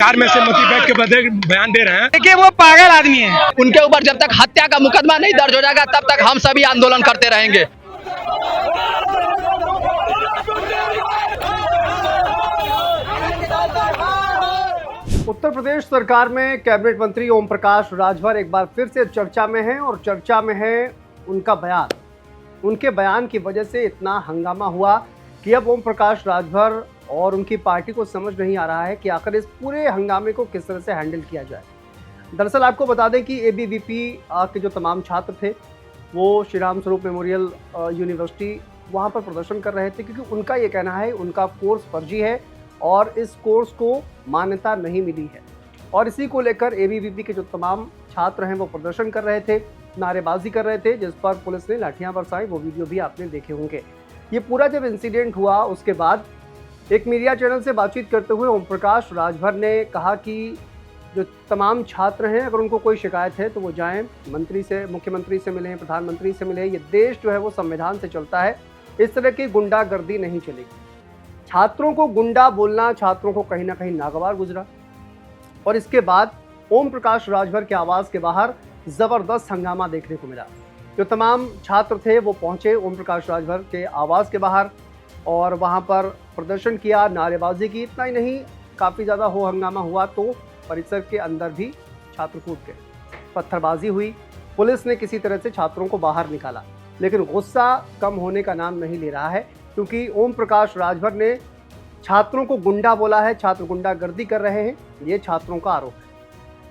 Car में से मोती बैग के बयान दे रहे हैं। देखिए वो पागल आदमी है। उनके ऊपर जब तक हत्या का मुकदमा नहीं दर्ज हो जाएगा तब तक हम सभी आंदोलन करते रहेंगे। उत्तर प्रदेश सरकार में कैबिनेट मंत्री ओम प्रकाश राजभर एक बार फिर से चर्चा में हैं और चर्चा में है उनका बयान। उनके बयान की वजह से इतना हंगामा हुआ कि अब ओम प्रकाश राजभर और उनकी पार्टी को समझ नहीं आ रहा है कि आखिर इस पूरे हंगामे को किस तरह से हैंडल किया जाए। दरअसल आपको बता दें कि एबीवीपी के जो तमाम छात्र थे वो श्री राम स्वरूप मेमोरियल यूनिवर्सिटी वहाँ पर प्रदर्शन कर रहे थे, क्योंकि उनका ये कहना है उनका कोर्स फर्जी है और इस कोर्स को मान्यता नहीं मिली है। और इसी को लेकर एबीवीपी के जो तमाम छात्र हैं वो प्रदर्शन कर रहे थे, नारेबाजी कर रहे थे, जिस पर पुलिस ने लाठियां बरसाई। वो वीडियो भी आपने देखे होंगे। ये पूरा जब इंसिडेंट हुआ उसके बाद एक मीडिया चैनल से बातचीत करते हुए ओम प्रकाश राजभर ने कहा कि जो तमाम छात्र हैं अगर उनको कोई शिकायत है तो वो जाएं, मंत्री से, मुख्यमंत्री से मिलें, प्रधानमंत्री से मिलें। ये देश जो है वो संविधान से चलता है, इस तरह की गुंडागर्दी नहीं चलेगी। छात्रों को गुंडा बोलना छात्रों को कहीं ना कहीं नागवार गुजरा और इसके बाद ओम प्रकाश राजभर के आवास के बाहर जबरदस्त हंगामा देखने को मिला। जो तमाम छात्र थे वो पहुंचे ओम प्रकाश राजभर के आवास के बाहर और वहां पर प्रदर्शन किया, नारेबाजी की। इतना ही नहीं, काफ़ी ज़्यादा हो हंगामा हुआ तो परिसर के अंदर भी छात्र कूद गए, पत्थरबाजी हुई। पुलिस ने किसी तरह से छात्रों को बाहर निकाला, लेकिन गुस्सा कम होने का नाम नहीं ले रहा है, क्योंकि ओम प्रकाश राजभर ने छात्रों को गुंडा बोला है, छात्र गुंडागर्दी कर रहे हैं, ये छात्रों का आरोप है।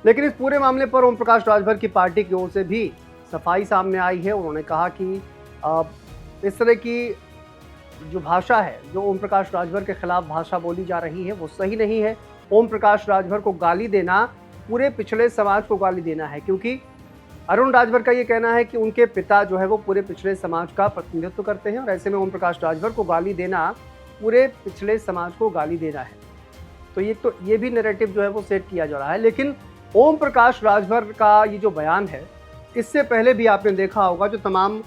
लेकिन इस पूरे मामले पर ओम प्रकाश राजभर की पार्टी की ओर से भी सफाई सामने आई है। उन्होंने कहा कि इस तरह की जो भाषा है, जो ओम प्रकाश राजभर के खिलाफ भाषा बोली जा रही है, वो सही नहीं है। ओम प्रकाश राजभर को गाली देना पूरे पिछड़े समाज को गाली देना है, क्योंकि अरुण राजभर का ये कहना है कि उनके पिता जो है वो पूरे पिछड़े समाज का प्रतिनिधित्व करते हैं और ऐसे में ओम प्रकाश राजभर को गाली देना पूरे पिछड़े समाज को गाली देना है। तो ये भी नैरेटिव जो है वो सेट किया जा रहा है। लेकिन ओम प्रकाश राजभर का ये जो बयान है, इससे पहले भी आपने देखा होगा जो तमाम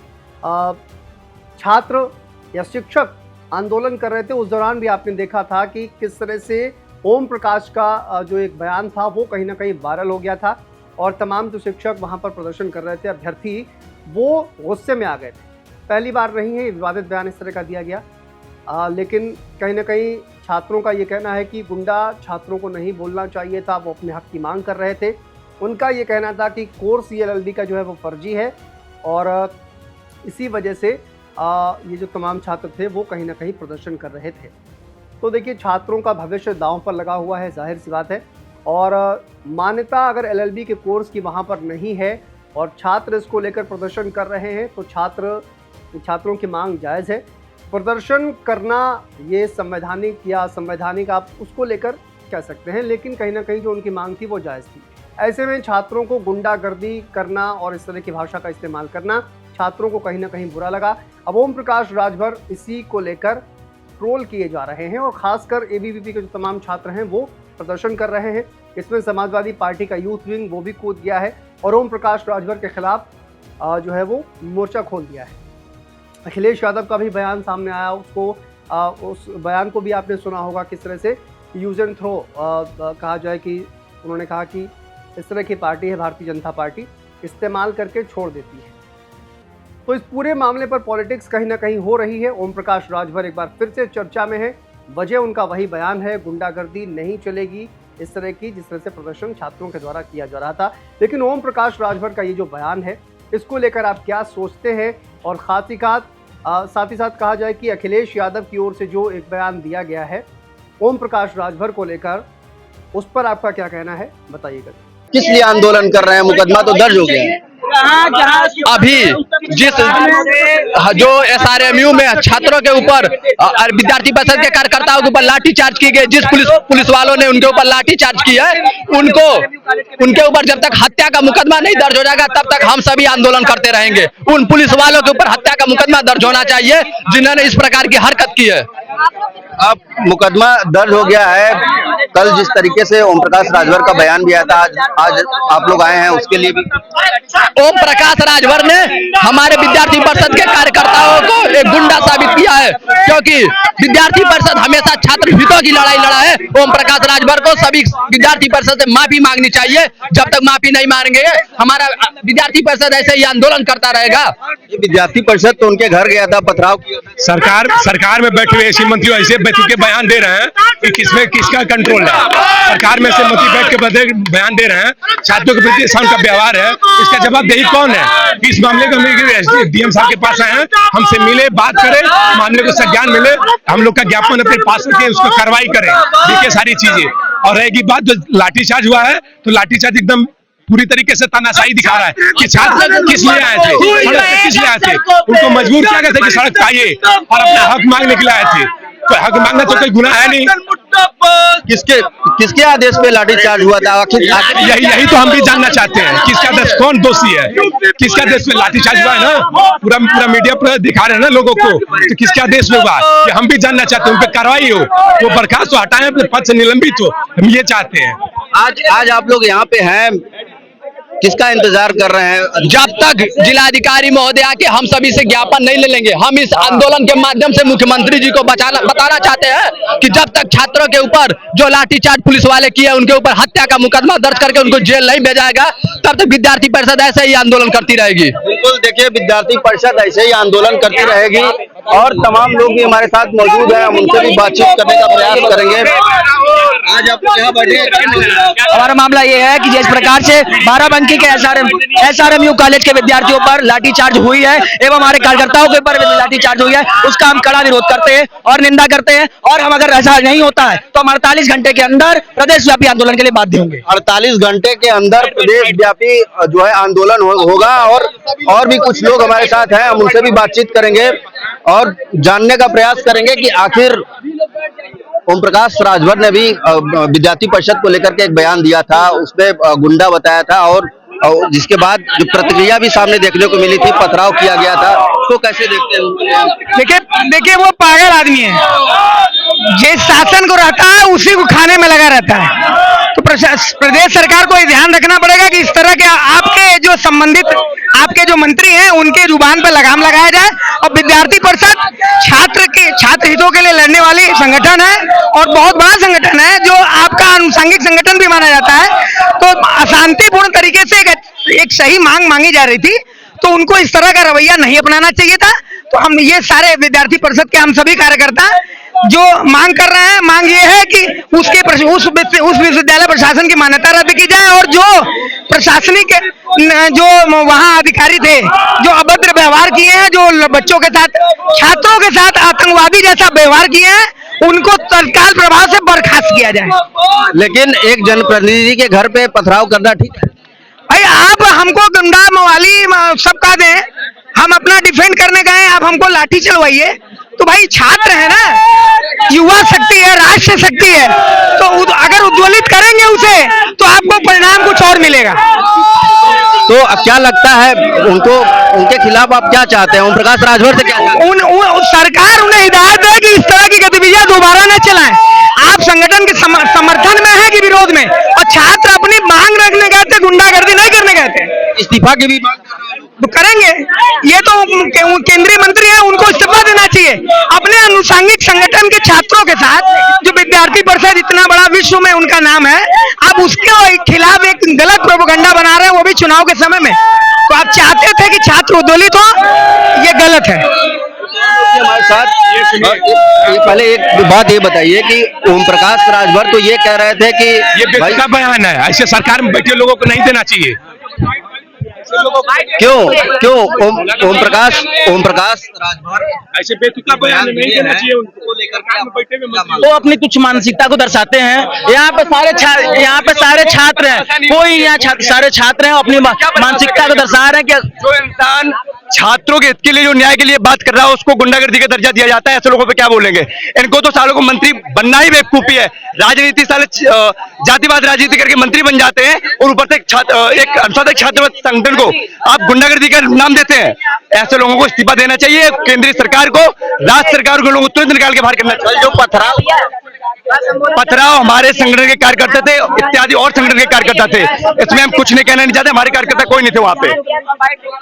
छात्र या शिक्षक आंदोलन कर रहे थे, उस दौरान भी आपने देखा था कि किस तरह से ओम प्रकाश का जो एक बयान था वो कहीं ना कहीं वायरल हो गया था और तमाम जो शिक्षक वहाँ पर प्रदर्शन कर रहे थे, अभ्यर्थी, वो गुस्से में आ गए थे। पहली बार नहीं है विवादित बयान इस तरह का दिया गया, लेकिन कहीं ना कहीं छात्रों का ये कहना है कि गुंडा छात्रों को नहीं बोलना चाहिए था, वो अपने हक की मांग कर रहे थे। उनका ये कहना था कि कोर्स एलएलबी का जो है वो फर्जी है और इसी वजह से ये जो तमाम छात्र थे वो कहीं ना कहीं प्रदर्शन कर रहे थे। तो देखिए, छात्रों का भविष्य दांव पर लगा हुआ है, जाहिर सी बात है। और मान्यता अगर एलएलबी के कोर्स की वहाँ पर नहीं है और छात्र इसको लेकर प्रदर्शन कर रहे हैं तो छात्रों की मांग जायज़ है। प्रदर्शन करना ये संवैधानिक आप उसको लेकर कह सकते हैं, लेकिन कहीं ना कहीं जो उनकी मांग थी वो जायज़ थी। ऐसे में छात्रों को गुंडागर्दी करना और इस तरह की भाषा का इस्तेमाल करना छात्रों को कहीं ना कहीं बुरा लगा। अब ओम प्रकाश राजभर इसी को लेकर ट्रोल किए जा रहे हैं और खासकर एबीवीपी के जो तमाम छात्र हैं वो प्रदर्शन कर रहे हैं। इसमें समाजवादी पार्टी का यूथ विंग वो भी कूद गया है और ओम प्रकाश राजभर के खिलाफ जो है वो मोर्चा खोल दिया है। अखिलेश यादव का भी बयान सामने आया, उस बयान को भी आपने सुना होगा, किस तरह से यूज एंड थ्रो कहा जाए कि उन्होंने कहा कि इस तरह की पार्टी है भारतीय जनता पार्टी, इस्तेमाल करके छोड़ देती है। तो इस पूरे मामले पर पॉलिटिक्स कहीं ना कहीं हो रही है। ओम प्रकाश राजभर एक बार फिर से चर्चा में है। वजह उनका वही बयान है, गुंडागर्दी नहीं चलेगी इस तरह की जिस तरह से प्रदर्शन छात्रों के द्वारा किया जा रहा था। लेकिन ओम प्रकाश राजभर का ये जो बयान है, इसको लेकर आप क्या सोचते हैं? और साथ ही साथ कहा जाए कि अखिलेश यादव की ओर से जो एक बयान दिया गया है ओम प्रकाश राजभर को लेकर, उस पर आपका क्या कहना है, बताइएगा। किस लिए आंदोलन कर रहे हैं? मुकदमा तो दर्ज हो गया है। अभी जिस जो एसआरएमयू में छात्रों के ऊपर विद्यार्थी परिषद के कार्यकर्ताओं के ऊपर लाठी चार्ज की गई, जिस पुलिस वालों ने उनके ऊपर लाठी चार्ज की है, उनके ऊपर जब तक हत्या का मुकदमा नहीं दर्ज हो जाएगा तब तक हम सभी आंदोलन करते रहेंगे। उन पुलिस वालों के ऊपर हत्या का मुकदमा दर्ज होना चाहिए जिन्होंने इस प्रकार की हरकत की है। अब मुकदमा दर्ज हो गया है। कल जिस तरीके से ओम प्रकाश राजभर का बयान दिया था, आज आप लोग आए हैं उसके लिए भी ओम प्रकाश राजभर ने हमारे विद्यार्थी परिषद के कार्यकर्ताओं को एक गुंडा साबित किया है, क्योंकि विद्यार्थी परिषद हमेशा छात्र हितों की लड़ाई लड़ा है। ओम प्रकाश राजभर को सभी विद्यार्थी परिषद से माफी मांगनी चाहिए। जब तक माफी नहीं मांगेंगे हमारा विद्यार्थी परिषद ऐसे ही आंदोलन करता रहेगा। ये विद्यार्थी परिषद तो उनके घर गया था, पथराव किया था। सरकार में बैठे हुए ऐसे मंत्री ऐसे बैठ के बयान दे रहे हैं कि किसमें किसका कंट्रोल है। सरकार में से मंत्री बैठ के बयान दे रहे हैं, छात्रों के प्रति ऐसा उनका व्यवहार है, इसका जवाबदेही कौन है? इस मामले को हम डीएम साहब के पास आए हैं, हमसे मिले, बात करें, मामले को संज्ञान मिले, हम लोग का ज्ञापन अपने पास रखें, उसको कार्रवाई करें, देखिए सारी चीजें। और रहेगी बात जो लाठीचार्ज हुआ है, तो लाठीचार्ज एकदम पूरी तरीके से तानाशाही दिखा रहा है कि छात्र किस लिए आए थे, सड़क पे किस लिए आए थे, उनको मजबूर किया गया था कि सड़क पे आइए और अपना हक मांगने के लिए आए थे। तो हक मांगना तो कोई गुनाह है नहीं। किसके आदेश पे लाठीचार्ज हुआ था? आखिर यही तो हम भी जानना चाहते हैं, किसका देश, कौन दोषी है, किसका देश में लाठीचार्ज हुआ है ना, पूरा मीडिया पर दिखा रहे हैं ना लोगों को, तो किसका देश में हुआ ये हम भी जानना चाहते हैं। उन पर कार्रवाई हो, वो बर्खास्त हो, हटाएं, अपने पद से निलंबित हो, हम ये चाहते हैं। आज आप लोग यहाँ पे हैं, किसका इंतजार कर रहे हैं? जब तक जिलाधिकारी महोदया के हम सभी से ज्ञापन नहीं ले लेंगे, हम इस आंदोलन के माध्यम से मुख्यमंत्री जी को बताना चाहते हैं कि जब तक छात्रों के ऊपर जो लाठीचार्ज पुलिस वाले किए उनके ऊपर हत्या का मुकदमा दर्ज करके उनको जेल नहीं भेजाएगा, तब तक विद्यार्थी परिषद ऐसे ही आंदोलन करती रहेगी। बिल्कुल, देखिए विद्यार्थी परिषद ऐसे ही आंदोलन करती रहेगी और तमाम लोग भी हमारे साथ मौजूद हैं, हम उनसे भी बातचीत करने का प्रयास करेंगे। आज आप यहाँ बैठे, हमारा मामला ये है कि जिस प्रकार से बाराबंकी के SRMU कॉलेज के विद्यार्थियों पर लाठीचार्ज हुई है एवं हमारे कार्यकर्ताओं के ऊपर लाठीचार्ज हुई है, उसका हम कड़ा विरोध करते हैं और निंदा करते हैं। और हम अगर ऐसा नहीं होता है तो हम 48 घंटे के अंदर प्रदेश व्यापी आंदोलन के लिए बाध्य होंगे। 48 घंटे के अंदर प्रदेश व्यापी जो है आंदोलन होगा और भी कुछ लोग हमारे साथ हैं, हम उनसे भी बातचीत करेंगे और जानने का प्रयास करेंगे कि आखिर ओम प्रकाश राजभर ने भी विद्यार्थी परिषद को लेकर के एक बयान दिया था, उसमें गुंडा बताया था और जिसके बाद जो प्रतिक्रिया भी सामने देखने को मिली थी, पथराव किया गया था, उसको कैसे देखते हैं? देखिए वो पागल आदमी है, जिस शासन को रहता है उसी को खाने में लगा रहता है। तो प्रदेश सरकार को ये ध्यान रखना पड़ेगा कि इस तरह के आपके जो संबंधित आपके जो मंत्री हैं उनके जुबान पर लगाम लगाया जाए। और विद्यार्थी परिषद छात्र हितों के लिए लड़ने वाली संगठन है और बहुत बड़ा संगठन है, जो आपका अनुषंगिक संगठन भी माना जाता है। तो अशांतिपूर्ण तरीके से एक सही मांग मांगी जा रही थी, तो उनको इस तरह का रवैया नहीं अपनाना चाहिए था। तो हम ये सारे विद्यार्थी परिषद के हम सभी कार्यकर्ता जो मांग कर रहे हैं, मांग ये है कि उस विश्वविद्यालय प्रशासन की मान्यता रद्द की जाए और जो प्रशासनिक जो वहाँ अधिकारी थे जो अभद्र व्यवहार किए हैं, जो बच्चों के साथ, छात्रों के साथ आतंकवादी जैसा व्यवहार किए हैं, उनको तत्काल प्रभाव से बर्खास्त किया जाए। लेकिन एक जनप्रतिनिधि के घर पे पथराव करना ठीक है? भाई आप हमको गुंडा मवाली सब कह दें, हम अपना डिफेंड करने गए, आप हमको लाठी चलवाइए। तो भाई छात्र है ना, युवा शक्ति है, राष्ट्र शक्ति है, तो अगर उद्वलित करेंगे उसे तो आपको परिणाम कुछ और मिलेगा। तो अब क्या लगता है उनके खिलाफ आप क्या चाहते हैं? ओम प्रकाश राजभर से क्या चाहते हैं? सरकार उन्हें हिदायत दे कि इस तरह की गतिविधियां दोबारा न चलाएं। आप संगठन के समर्थन में है कि विरोध में? और छात्र अपनी मांग रखने गए थे, गुंडागर्दी नहीं करने गए थे। इस्तीफा की भी मांग तो करेंगे, ये तो केंद्रीय मंत्री है, उनको इस्तीफा देना चाहिए। अपने अनुषंगिक संगठन के छात्रों के साथ जो विद्यार्थी परिषद इतना बड़ा विश्व में उनका नाम है, आप उसके खिलाफ एक गलत प्रोपेगेंडा बना रहे हैं, वो भी चुनाव के समय में। तो आप चाहते थे कि छात्र उद्वलित हो, ये गलत है। हमारे साथ ये पहले एक बात ये बताइए कि ओम प्रकाश राजभर तो ये कह रहे थे कि ये बेतुका बयान है, ऐसे सरकार में बैठे लोगों को नहीं देना चाहिए। क्यों ओम प्रकाश राजभर ऐसे बेतुका बयान नहीं देना चाहिए उनको लेकर। वो अपनी कुछ मानसिकता को दर्शाते हैं। यहाँ पे सारे छात्र हैं, कोई यहाँ सारे छात्र हैं, अपनी मानसिकता को दर्शा रहे हैं कि जो इंसान छात्रों के हित के लिए, जो न्याय के लिए बात कर रहा है, उसको गुंडागर्दी का दर्जा दिया जाता है। ऐसे लोगों पे क्या बोलेंगे? इनको तो सालों को मंत्री बनना ही बेवकूफी है। राजनीति साले जातिवाद राजनीति करके मंत्री बन जाते हैं और ऊपर से एक अनुसाधक छात्र संगठन को आप गुंडागर्दी का नाम देते हैं। ऐसे लोगों को इस्तीफा देना चाहिए। केंद्रीय सरकार को, राज्य सरकार को लोग तुरंत निकाल के बाहर करना चाहिए। जो पथराव हमारे संगठन के कार्यकर्ता थे, इत्यादि और संगठन के कार्यकर्ता थे। इसमें हम कुछ नहीं कहना नहीं चाहते, हमारे कार्यकर्ता कोई नहीं थे वहां पे।